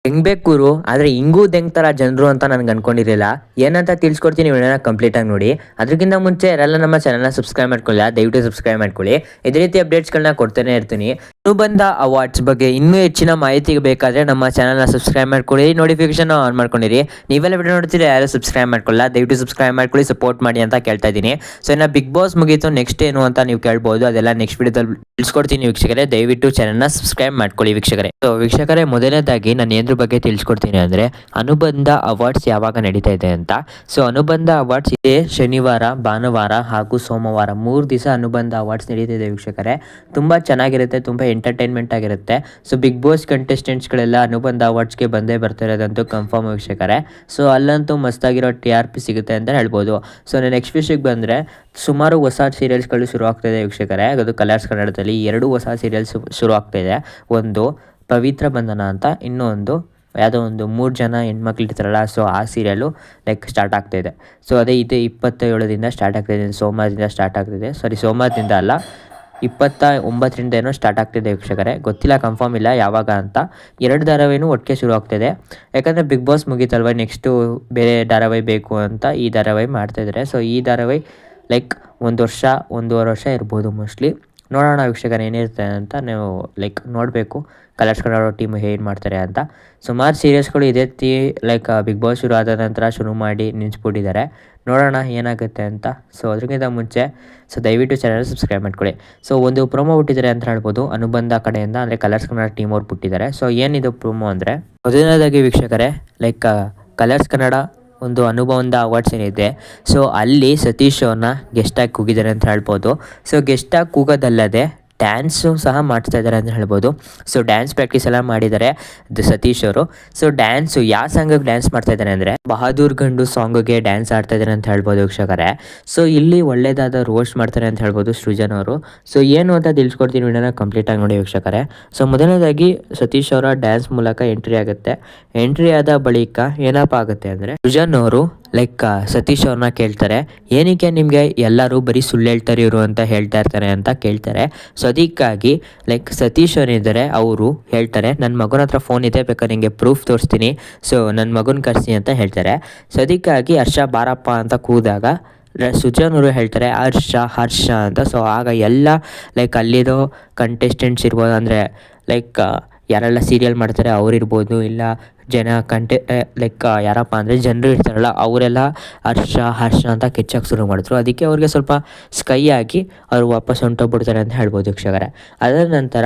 ದೆಂಗ್ಬೇಕು ಆದರೆ ಹಿಂಗೂ ದೆಂಗ್ತಾರ ಜನರು ಅಂತ ನನಗೆ ಅನ್ಕೊಂಡಿರಲಿಲ್ಲ. ಏನಂತ ತಿಳಿಸ್ಕೊಡ್ತೀನಿ ವಿಡಿಯೋನ ಕಂಪ್ಲೀಟಾಗಿ ನೋಡಿ. ಅದಕ್ಕಿಂತ ಮುಂಚೆ ಯಾರೆಲ್ಲ ನಮ್ಮ ಚಾನಲ್ನ ಸಬ್ಸ್ಕ್ರೈಬ್ ಮಾಡ್ಕೊಳ್ಳಿ, ದಯವಿಟ್ಟು ಸಬ್ಸ್ಕ್ರೈಬ್ ಮಾಡ್ಕೊಳ್ಳಿ. ಇದೇ ರೀತಿ ಅಪ್ಡೇಟ್ಸ್ಗಳನ್ನ ಕೊಡ್ತಾನೆ ಇರ್ತೀನಿ. ಅನುಬಂಧ ಅವಾರ್ಡ್ಸ್ ಬಗ್ಗೆ ಇನ್ನೂ ಹೆಚ್ಚಿನ ಮಾಹಿತಿಗೆ ಬೇಕಾದರೆ ನಮ್ಮ ಚಾನಲ್ನ ಸಬ್ಸ್ಕ್ರೈಬ್ ಮಾಡ್ಕೊಳ್ಳಿ, ನೋಟಿಫಿಕೇಶನ್ ಆನ್ ಮಾಡ್ಕೊಂಡಿರಿ. ನೀವೆಲ್ಲ ವಿಡಿಯೋ ನೋಡ್ತೀರಿ, ಯಾರು ಸಬ್ಸ್ಕ್ರೈಬ್ ಮಾಡ್ಕೊಳ್ಳ ದಯವಿಟ್ಟು ಸಬ್ಸ್ಕ್ರೈಬ್ ಮಾಡ್ಕೊಳ್ಳಿ, ಸಪೋರ್ಟ್ ಮಾಡಿ ಅಂತ ಕೇಳ್ತಾ ಇದ್ದೀನಿ. ಸೊ ಇನ್ನು ಬಿಗ್ ಬಾಸ್ ಮುಗೀತು, ನೆಕ್ಸ್ಟ್ ಏನು ಅಂತ ನೀವು ಕೇಳ್ಬೋದು. ಅದೆಲ್ಲ ನೆಕ್ಸ್ಟ್ ವಿಡಿಯೋದಲ್ಲಿ ತಿಳಿಸ್ಕೊಡ್ತೀನಿ ವೀಕ್ಷಕರೇ. ದಯವಿಟ್ಟು ಚಾನಲ್ನ ಸಬ್ಸ್ಕ್ರೈಬ್ ಮಾಡ್ಕೊಳ್ಳಿ ವೀಕ್ಷಕರೇ. ಸೊ ವೀಕ್ಷಕರೇ, ಮೊದಲನೇದಾಗಿ ನಾನು ಏನ್ರ ಬಗ್ಗೆ ತಿಳಿಸ್ಕೊಡ್ತೀನಿ ಅಂದರೆ ಅನುಬಂಧ ಅವಾರ್ಡ್ಸ್ ಯಾವಾಗ ನಡೀತಾ ಇದೆ ಅಂತ. ಸೊ ಅನುಬಂಧ ಅವಾರ್ಡ್ಸ್ ಇದೇ ಶನಿವಾರ, ಭಾನುವಾರ ಹಾಗೂ ಸೋಮವಾರ 3 ದಿವಸ ಅನುಬಂಧ ಅವಾರ್ಡ್ಸ್ ನಡೀತಿದೆ ವೀಕ್ಷಕರೇ. ತುಂಬ ಚೆನ್ನಾಗಿರುತ್ತೆ, ತುಂಬ ಎಂಟರ್ಟೈನ್ಮೆಂಟ್ ಆಗಿರುತ್ತೆ. ಸೊ ಬಿಗ್ ಬಾಸ್ ಕಂಟೆಸ್ಟೆಂಟ್ಸ್ಗಳೆಲ್ಲ ಅನುಬಂಧ ಅವಾರ್ಡ್ಸ್ಗೆ ಬಂದೇ ಬರ್ತಿರೋದಂತೂ ಕನ್ಫರ್ಮ್ ವೀಕ್ಷಕರೇ. ಸೊ ಅಲ್ಲಂತೂ ಮಸ್ತಾಗಿರೋ TRP ಸಿಗುತ್ತೆ ಅಂತ ಹೇಳ್ಬೋದು. ಸೊ ನೆಕ್ಸ್ಟ್ ವಿಷಯಕ್ಕೆ ಬಂದರೆ ಸುಮಾರು ಹೊಸ ಸೀರಿಯಲ್ಸ್ಗಳು ಶುರು ಆಗ್ತಾಯಿದೆ ವೀಕ್ಷಕರೇ. ಅದು ಕಲರ್ಸ್ ಕನ್ನಡದಲ್ಲಿ 2 ಹೊಸ ಸೀರಿಯಲ್ಸ್ ಶುರು ಆಗ್ತಾಯಿದೆ. ಒಂದು ಪವಿತ್ರ ಬಂಧನ ಅಂತ, ಇನ್ನೊಂದು ಯಾವುದೋ ಒಂದು 3 ಜನ ಹೆಣ್ಮಕ್ಳು ಇರ್ತಾರಲ್ಲ, ಸೊ ಆ ಸೀರಿಯಲು ಸ್ಟಾರ್ಟ್ ಆಗ್ತಾಯಿದೆ. ಸೊ ಅದೇ ಇದು 27ದಿಂದ ಸ್ಟಾರ್ಟ್ ಆಗ್ತಾಯಿದೆ, ಸೋಮವಾರದಿಂದ ಸ್ಟಾರ್ಟ್ ಆಗ್ತಿದೆ. ಸೋಮವಾರದಿಂದ ಅಲ್ಲ, 29ರಿಂದ ಏನೋ ಸ್ಟಾರ್ಟ್ ಆಗ್ತಿದೆ ವೀಕ್ಷಕರೇ. ಗೊತ್ತಿಲ್ಲ, ಕನ್ಫರ್ಮ್ ಇಲ್ಲ ಯಾವಾಗ ಅಂತ. 2 ಧಾರಾವಾಹಿನೂ ಒಟ್ಟಿಗೆ ಶುರು ಆಗ್ತಾಯಿದೆ. ಯಾಕಂದರೆ ಬಿಗ್ ಬಾಸ್ ಮುಗೀತಲ್ವ, ನೆಕ್ಸ್ಟು ಬೇರೆ ಧಾರಾವಾಹಿ ಬೇಕು ಅಂತ ಈ ಧಾರಾವಾಹಿ ಮಾಡ್ತಾಯಿದ್ದಾರೆ. ಸೊ ಈ ಧಾರಾವಾಹಿ 1 ವರ್ಷ 1.5 ವರ್ಷ ಇರ್ಬೋದು ಮೋಸ್ಟ್ಲಿ. ನೋಡೋಣ ವೀಕ್ಷಕರು ಏನಿರುತ್ತೆ ಅಂತ. ನೀವು ನೋಡಬೇಕು ಕಲರ್ಸ್ ಕನ್ನಡ ಟೀಮ್ ಏನು ಮಾಡ್ತಾರೆ ಅಂತ. ಸುಮಾರು ಸೀರಿಯಲ್ಸ್ಗಳು ಇದೇ ಬಿಗ್ ಬಾಸ್ ಶುರು ಆದ ನಂತರ ಶುರು ಮಾಡಿ ನಿಲ್ಲಿಸ್ಬಿಟ್ಟಿದ್ದಾರೆ. ನೋಡೋಣ ಏನಾಗುತ್ತೆ ಅಂತ. ಸೊ ಅದಕ್ಕಿಂತ ಮುಂಚೆ ದಯವಿಟ್ಟು ಚಾನಲ್ ಸಬ್ಸ್ಕ್ರೈಬ್ ಮಾಡ್ಕೊಳ್ಳಿ. ಸೊ ಒಂದು ಪ್ರೊಮೋ ಬಿಟ್ಟಿದ್ದಾರೆ ಅಂತ ಹೇಳ್ಬೋದು ಅನುಬಂಧ ಕಡೆಯಿಂದ, ಅಂದರೆ ಕಲರ್ಸ್ ಕನ್ನಡ ಟೀಮ್ ಅವ್ರು ಬಿಟ್ಟಿದ್ದಾರೆ. ಸೊ ಏನಿದು ಪ್ರೊಮೋ ಅಂದರೆ, ಮೊದಲನೇದಾಗಿ ವೀಕ್ಷಕರೇ ಕಲರ್ಸ್ ಕನ್ನಡ ಒಂದು ಅನುಬಂಧ ಅವಾರ್ಡ್ಸ್ ಏನಿದೆ, ಸೊ ಅಲ್ಲಿ ಸತೀಶ್ ಅವ್ರನ್ನ ಗೆಸ್ಟಾಗಿ ಕೂಗಿದ್ದಾರೆ ಅಂತ ಹೇಳ್ಬೋದು. ಸೊ ಗೆಸ್ಟಾಗಿ ಕೂಗೋದಲ್ಲದೆ ಡ್ಯಾನ್ಸು ಸಹ ಮಾಡ್ತಾ ಇದ್ದಾರೆ ಅಂತ ಹೇಳ್ಬೋದು. ಸೊ ಡ್ಯಾನ್ಸ್ ಪ್ರಾಕ್ಟೀಸ್ ಎಲ್ಲ ಮಾಡಿದ್ದಾರೆ ಸತೀಶ್ ಅವರು. ಸೊ ಡ್ಯಾನ್ಸು ಯಾವ ಸಾಂಗಿಗೆ ಡ್ಯಾನ್ಸ್ ಮಾಡ್ತಾ ಇದ್ದಾರೆ ಅಂದರೆ ಬಹದ್ದೂರ್ ಗಂಡು ಸಾಂಗಿಗೆ ಡ್ಯಾನ್ಸ್ ಆಡ್ತಾ ಇದ್ದಾರೆ ಅಂತ ಹೇಳ್ಬೋದು ವೀಕ್ಷಕರೇ. ಸೊ ಇಲ್ಲಿ ಒಳ್ಳೆಯದಾದ ರೋಸ್ಟ್ ಮಾಡ್ತಾರೆ ಅಂತ ಹೇಳ್ಬೋದು ಸೃಜನ್ ಅವರು. ಸೊ ಏನು ಅಂತ ತಿಳಿಸ್ಕೊಡ್ತೀನಿ, ವಿಡಿಯೋನ ಕಂಪ್ಲೀಟಾಗಿ ನೋಡಿ ವೀಕ್ಷಕರೇ. ಸೊ ಮೊದಲನೇದಾಗಿ ಸತೀಶ್ ಅವರ ಡ್ಯಾನ್ಸ್ ಮೂಲಕ ಎಂಟ್ರಿ ಆಗುತ್ತೆ. ಎಂಟ್ರಿ ಆದ ಬಳಿಕ ಏನಪ್ಪ ಆಗುತ್ತೆ ಅಂದರೆ ಸೃಜನ್ ಅವರು ಸತೀಶ್ ಅವ್ರನ್ನ ಕೇಳ್ತಾರೆ, ಏನಕ್ಕೆ ನಿಮಗೆ ಎಲ್ಲರೂ ಬರೀ ಸುಳ್ಳು ಹೇಳ್ತಾರೆ ಇವರು ಅಂತ ಹೇಳ್ತಾ ಇರ್ತಾರೆ ಅಂತ ಕೇಳ್ತಾರೆ. ಸೊ ಅದಕ್ಕಾಗಿ ಸತೀಶ್ ಅವರಿದ್ದಾರೆ, ಅವರು ಹೇಳ್ತಾರೆ ನನ್ನ ಮಗನ ಹತ್ರ ಫೋನ್ ಇದೆ, ಬೇಕಾದ್ರೆ ನಿಮಗೆ ಪ್ರೂಫ್ ತೋರಿಸ್ತೀನಿ, ಸೊ ನನ್ನ ಮಗನ ಕರೆಸಿ ಅಂತ ಹೇಳ್ತಾರೆ. ಸೊ ಅದಕ್ಕಾಗಿ ಹರ್ಷ ಬಾರಪ್ಪ ಅಂತ ಕೂದಾಗ ಸೃಜನ್ ಅವರು ಹೇಳ್ತಾರೆ ಹರ್ಷ ಅಂತ. ಸೊ ಆಗ ಎಲ್ಲ ಅಲ್ಲಿರೋ ಕಂಟೆಸ್ಟೆಂಟ್ಸ್ ಇರ್ಬೋದು, ಅಂದರೆ ಯಾರೆಲ್ಲ ಸೀರಿಯಲ್ ಮಾಡ್ತಾರೆ ಅವರಿರ್ಬೋದು, ಇಲ್ಲ ಜನ ಯಾರಪ್ಪ ಅಂದರೆ ಜನರು ಇರ್ತಾರಲ್ಲ ಅವರೆಲ್ಲ ಹರ್ಷ ಅಂತ ಕೆಚ್ಚಕ್ಕೆ ಶುರು ಮಾಡಿದ್ರು. ಅದಕ್ಕೆ ಅವ್ರಿಗೆ ಸ್ವಲ್ಪ ಸ್ಕೈ ಆಗಿ ಅವರು ವಾಪಸ್ ಹೊಂಟೋಗ್ಬಿಡ್ತಾರೆ ಅಂತ ಹೇಳ್ಬೋದು ವೀಕ್ಷಕರೇ. ಅದರ ನಂತರ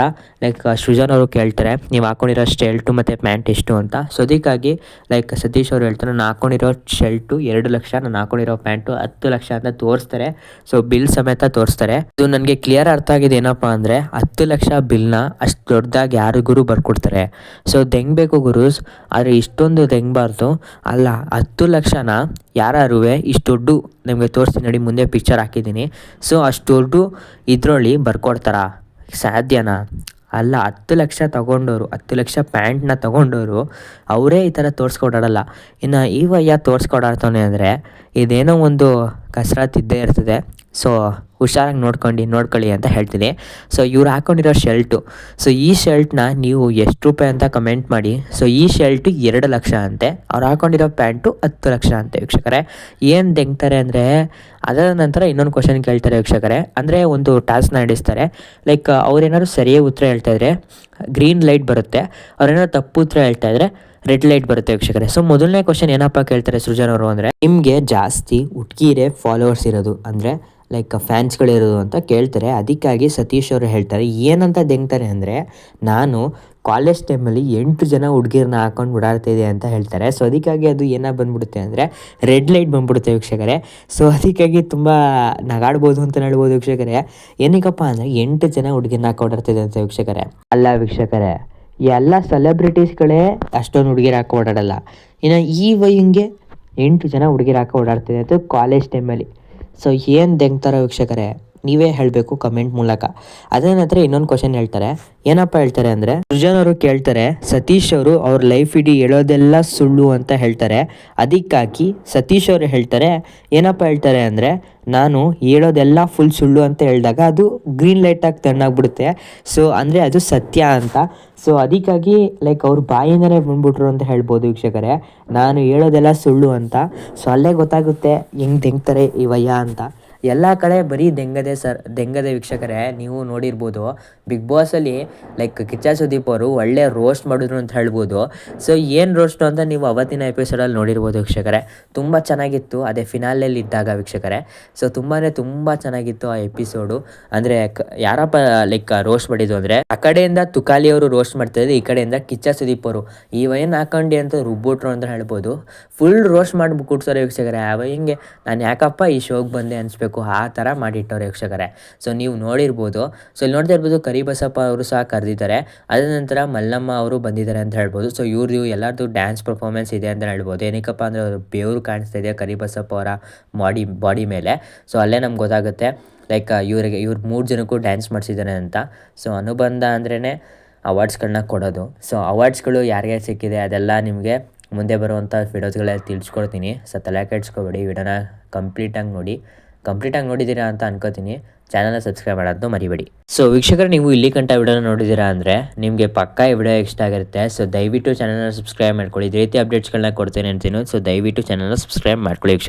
ಸೃಜನ್ ಅವರು ಕೇಳ್ತಾರೆ ನೀವು ಹಾಕೊಂಡಿರೋ ಶರ್ಟು ಮತ್ತು ಪ್ಯಾಂಟ್ ಎಷ್ಟು ಅಂತ. ಸೊ ಅದಕ್ಕಾಗಿ ಸತೀಶ್ ಅವರು ಹೇಳ್ತಾರೆ ನಾನು ಹಾಕೊಂಡಿರೋ ಶರ್ಟು 2 ಲಕ್ಷ, ನಾನು ಹಾಕೊಂಡಿರೋ ಪ್ಯಾಂಟು 10 ಲಕ್ಷ ಅಂತ ತೋರಿಸ್ತಾರೆ. ಸೊ ಬಿಲ್ ಸಮೇತ ತೋರಿಸ್ತಾರೆ. ಇದು ನನಗೆ ಕ್ಲಿಯರ್ ಅರ್ಥ ಆಗಿದೆ ಏನಪ್ಪ ಅಂದರೆ 10 ಲಕ್ಷ ಬಿಲ್ನ ಅಷ್ಟು ದೊಡ್ಡದಾಗಿ ಯಾರಿಗೂ ಬರ್ಕೊಡ್ತಾರೆ. ಸೊ ದೆಂಗಬೇಕು ಗುರುಸ್, ಆದರೆ ಇಷ್ಟೊಂದು ದೆಂಗಬಾರ್ದು ಅಲ್ಲ. 10 ಲಕ್ಷನ ಯಾರು ಇಷ್ಟು ದೊಡ್ಡ ನಿಮಗೆ ತೋರಿಸ್ತೀನಿ ನೋಡಿ, ಮುಂದೆ ಪಿಕ್ಚರ್ ಹಾಕಿದ್ದೀನಿ. ಸೊ ಅಷ್ಟು ದೊಡ್ಡ ಇದರಲ್ಲಿ ಬರ್ಕೊಡ್ತಾರ, ಸಾಧ್ಯನಾ? ಅಲ್ಲ. 10 ಲಕ್ಷ ತೊಗೊಂಡವರು, 10 ಲಕ್ಷ ಪ್ಯಾಂಟ್ನ ತೊಗೊಂಡವರು ಅವರೇ ಈ ಥರ ತೋರಿಸ್ಕೊಡಾಡಲ್ಲ. ಇನ್ನು ಈ ವಯ್ಯ ತೋರಿಸ್ಕೊಡಾಡ್ತಾನೆ ಅಂದರೆ ಇದೇನೋ ಒಂದು ಕಸರತ್ತು ಇದ್ದೇ ಇರ್ತದೆ. ಸೊ ಹುಷಾರಾಗಿ ನೋಡ್ಕೊಳ್ಳಿ ಅಂತ ಹೇಳ್ತೀನಿ. ಸೊ ಇವ್ರು ಹಾಕ್ಕೊಂಡಿರೋ ಶರ್ಟು, ಸೊ ಈ ಶರ್ಟ್ನ ನೀವು ಎಷ್ಟು ರೂಪಾಯಿ ಅಂತ ಕಮೆಂಟ್ ಮಾಡಿ. ಸೊ ಈ ಶರ್ಟು 2 ಲಕ್ಷ ಅಂತೆ, ಅವ್ರು ಹಾಕ್ಕೊಂಡಿರೋ ಪ್ಯಾಂಟು 10 ಲಕ್ಷ ಅಂತೆ ವೀಕ್ಷಕರೇ. ಏನು ದೆಂಗ್ತಾರೆ ಅಂದರೆ ಅದರ ನಂತರ ಇನ್ನೊಂದು ಕ್ವಶನ್ ಕೇಳ್ತಾರೆ ವೀಕ್ಷಕರೇ. ಅಂದರೆ ಒಂದು ಟಾಸ್ಕ್ನ ನಡೆಸ್ತಾರೆ. ಅವ್ರೇನಾದ್ರು ಸರಿಯಾಗಿ ಉತ್ತರ ಹೇಳ್ತಾಯಿದ್ರೆ ಗ್ರೀನ್ ಲೈಟ್ ಬರುತ್ತೆ, ಅವ್ರೇನಾದ್ರು ತಪ್ಪು ಉತ್ತರ ಹೇಳ್ತಾಯಿದ್ರೆ ರೆಡ್ ಲೈಟ್ ಬರುತ್ತೆ ವೀಕ್ಷಕರೇ. ಸೊ ಮೊದಲನೇ ಕ್ವಶನ್ ಏನಪ್ಪ ಕೇಳ್ತಾರೆ ಸೃಜನ್ ಅವರು ಅಂದರೆ ನಿಮಗೆ ಜಾಸ್ತಿ ಹುಡುಗಿರೇ ಫಾಲೋವರ್ಸ್ ಇರೋದು, ಅಂದರೆ ಫ್ಯಾನ್ಸ್ಗಳಿರೋದು ಅಂತ ಕೇಳ್ತಾರೆ. ಅದಕ್ಕಾಗಿ ಸತೀಶ್ ಅವರು ಹೇಳ್ತಾರೆ ಏನಂತ ದೆಂಗ್ತಾರೆ ಅಂದರೆ ನಾನು ಕಾಲೇಜ್ ಟೈಮಲ್ಲಿ 8 ಜನ ಹುಡುಗಿರನ್ನ ಹಾಕೊಂಡು ಓಡಾಡ್ತಿದೆ ಅಂತ ಹೇಳ್ತಾರೆ. ಸೊ ಅದಕ್ಕಾಗಿ ಅದು ಏನಾಗಿ ಬಂದ್ಬಿಡುತ್ತೆ ಅಂದರೆ ರೆಡ್ ಲೈಟ್ ಬಂದ್ಬಿಡುತ್ತೆ ವೀಕ್ಷಕರೇ. ಸೊ ಅದಕ್ಕಾಗಿ ತುಂಬ ನಗಾಡ್ಬೋದು ಅಂತ ಹೇಳ್ಬೋದು ವೀಕ್ಷಕರೇ. ಏನಕ್ಕಪ್ಪ ಅಂದರೆ 8 ಜನ ಹುಡುಗಿರನ್ನ ಹಾಕೊಂಡು ಓಡಾಡ್ತಿದೆ ಅಂತ ವೀಕ್ಷಕರೇ. ಅಲ್ಲ ವೀಕ್ಷಕರೇ, ಎಲ್ಲ ಸೆಲೆಬ್ರಿಟೀಸ್ಗಳೇ ಅಷ್ಟೊಂದು ಹುಡುಗಿರು ಹಾಕಿ ಓಡಾಡಲ್ಲ. ಇನ್ನು ಈ ವಯಂಗೆ 8 ಜನ ಹುಡುಗಿರು ಹಾಕಿ ಓಡಾಡ್ತಿದೆ ಅಂತ ಕಾಲೇಜ್ ಟೈಮಲ್ಲಿ. ಸೊ ಏನು ದೆಂಗ್ತಾರೋ ವೀಕ್ಷಕರೇ, ನೀವೇ ಹೇಳಬೇಕು ಕಮೆಂಟ್ ಮೂಲಕ. ಅದೇ ನಂತರ ಇನ್ನೊಂದು ಕ್ವಶನ್ ಹೇಳ್ತಾರೆ. ಏನಪ್ಪ ಹೇಳ್ತಾರೆ ಅಂದರೆ ಸೃಜನ್ ಅವರು ಕೇಳ್ತಾರೆ ಸತೀಶ್ ಅವರು ಅವ್ರ ಲೈಫ್ ಇಡೀ ಹೇಳೋದೆಲ್ಲ ಸುಳ್ಳು ಅಂತ ಹೇಳ್ತಾರೆ. ಅದಕ್ಕಾಗಿ ಸತೀಶ್ ಅವರು ಹೇಳ್ತಾರೆ ಏನಪ್ಪ ಹೇಳ್ತಾರೆ ಅಂದರೆ ನಾನು ಹೇಳೋದೆಲ್ಲ ಫುಲ್ ಸುಳ್ಳು ಅಂತ ಹೇಳಿದಾಗ ಅದು ಗ್ರೀನ್ ಲೈಟಾಗಿ ತಣ್ಣಾಗ್ಬಿಡುತ್ತೆ. ಸೊ ಅಂದರೆ ಅದು ಸತ್ಯ ಅಂತ. ಸೊ ಅದಕ್ಕಾಗಿ ಲೈಕ್ ಅವ್ರ ಬಾಯಿಂದನೇ ಬಂದ್ಬಿಟ್ರು ಅಂತ ಹೇಳ್ಬೋದು ವೀಕ್ಷಕರೇ. ನಾನು ಹೇಳೋದೆಲ್ಲ ಸುಳ್ಳು ಅಂತ. ಸೊ ಅಲ್ಲೇ ಗೊತ್ತಾಗುತ್ತೆ ಹೆಂಗೆ ದೆಂಗ್ತಾರೆ ಇವಯ್ಯ ಅಂತ. ಎಲ್ಲ ಕಡೆ ಬರೀ ದೆಂಗದೆ ವೀಕ್ಷಕರೇ. ನೀವು ನೋಡಿರ್ಬೋದು ಬಿಗ್ ಬಾಸಲ್ಲಿ ಲೈಕ್ ಕಿಚ್ಚ ಸುದೀಪ್ ಅವರು ಒಳ್ಳೆ ರೋಸ್ಟ್ ಮಾಡಿದ್ರು ಅಂತ ಹೇಳ್ಬೋದು. ಸೊ ಏನು ರೋಸ್ಟು ಅಂತ ನೀವು ಅವತ್ತಿನ ಎಪಿಸೋಡಲ್ಲಿ ನೋಡಿರ್ಬೋದು ವೀಕ್ಷಕರೇ. ತುಂಬ ಚೆನ್ನಾಗಿತ್ತು ಅದೇ ಫಿನಾಲೆಯಲ್ಲಿ ಇದ್ದಾಗ ವೀಕ್ಷಕರೇ. ಸೊ ತುಂಬ ಚೆನ್ನಾಗಿತ್ತು ಆ ಎಪಿಸೋಡು. ಅಂದರೆ ಯಾರಪ್ಪ ಲೈಕ್ ರೋಸ್ಟ್ ಮಾಡಿದ್ದು ಅಂದರೆ, ಆ ಕಡೆಯಿಂದ ತುಕಾಲಿ ಅವರು ರೋಸ್ಟ್ ಮಾಡ್ತಾಯಿದ್ರು, ಈ ಕಡೆಯಿಂದ ಕಿಚ್ಚ ಸುದೀಪ್ ಅವರು ಈ ವಯನ್ ಹಾಕೊಂಡಿ ಅಂತ ರುಬ್ಬಿಟ್ರು ಅಂತ ಹೇಳ್ಬೋದು. ಫುಲ್ ರೋಸ್ಟ್ ಮಾಡಿ ಕೂಡ್ಸೋರೆ ವೀಕ್ಷಕರೇ. ಹಿಂಗೆ ನಾನು ಯಾಕಪ್ಪ ಈ ಶೋಗೆ ಬಂದೆ ಅನಿಸ್ಬೇಕು, ಆ ಥರ ಮಾಡಿಟ್ಟವ್ರೆ ವೀಕ್ಷಕರೇ. ಸೊ ನೀವು ನೋಡಿರ್ಬೋದು. ಸೊ ಇಲ್ಲಿ ನೋಡ್ತಾ ಇರ್ಬೋದು ಕರಿಬಸಪ್ಪ ಅವರು ಸಹ ಕರೆದಿದ್ದಾರೆ. ಅದ ನಂತರ ಮಲ್ಲಮ್ಮ ಅವರು ಬಂದಿದ್ದಾರೆ ಅಂತ ಹೇಳ್ಬೋದು. ಸೊ ಇವ್ರದ್ದು ಎಲ್ಲರದ್ದು ಡ್ಯಾನ್ಸ್ ಪರ್ಫಾರ್ಮೆನ್ಸ್ ಇದೆ ಅಂತ ಹೇಳ್ಬೋದು. ಏನಕ್ಕಪ್ಪ ಅಂದರೆ ಅವರು ಬೆವರು ಕಾಣಿಸ್ತಾ ಇದೆ ಕರಿಬಸಪ್ಪ ಅವರ ಬಾಡಿ ಮೇಲೆ. ಸೊ ಅಲ್ಲೇ ನಮ್ಗೆ ಗೊತ್ತಾಗುತ್ತೆ ಲೈಕ್ ಇವ್ರು 3 ಜನಕ್ಕೂ ಡ್ಯಾನ್ಸ್ ಮಾಡಿಸಿದ್ದಾರೆ ಅಂತ. ಸೊ ಅನುಬಂಧ ಅಂದ್ರೇ ಅವಾರ್ಡ್ಸ್ಗಳನ್ನ ಕೊಡೋದು. ಸೊ ಅವಾರ್ಡ್ಸ್ಗಳು ಯಾರಿಗೆ ಸಿಕ್ಕಿದೆ ಅದೆಲ್ಲ ನಿಮಗೆ ಮುಂದೆ ಬರುವಂಥ ವಿಡಿಯೋಸ್ಗಳಲ್ಲಿ ತಿಳಿಸ್ಕೊಡ್ತೀನಿ. ಸೊ ತಲೆ ಕೆಡಿಸ್ಕೊಬೇಡಿ, ವಿಡಿಯೋನ ಕಂಪ್ಲೀಟಾಗಿ ನೋಡಿದ್ದೀರಾ ಅಂತ ಅನ್ಕೋತೀನಿ. ಚಾನಲ್ನ ಸಬ್ಸ್ಕ್ರೈಬ್ ಮಾಡೋದು ಮರಿಬೇಡಿ. ಸೊ ವೀಕ್ಷಕರು, ನೀವು ಇಲ್ಲಿ ಗಂಟ ವಿಡಿಯೋನ ನೋಡಿದ್ದೀರಾ ಅಂದರೆ ನಿಮಗೆ ಪಕ್ಕಾ ಈ ವಿಡಿಯೋ ಇಷ್ಟ ಆಗಿರುತ್ತೆ. ಸೊ ದಯವಿಟ್ಟು ಚಾನಲ್ನ ಸಬ್ಸ್ಕ್ರೈಬ್ ಮಾಡ್ಕೊಳ್ಳಿ. ಇದೇ ರೀತಿ ಅಪ್ಡೇಟ್ಸ್ಗಳನ್ನ ಕೊಡ್ತೇನೆ ಅಂತೀನಿ. ಸೊ ದಯವಿಟ್ಟು ಚಾನಲ್ನ ಸಬ್ಸ್ಕ್ರೈಬ್ ಮಾಡ್ಕೊಳ್ಳಿ ವೀಕ್ಷಕರು.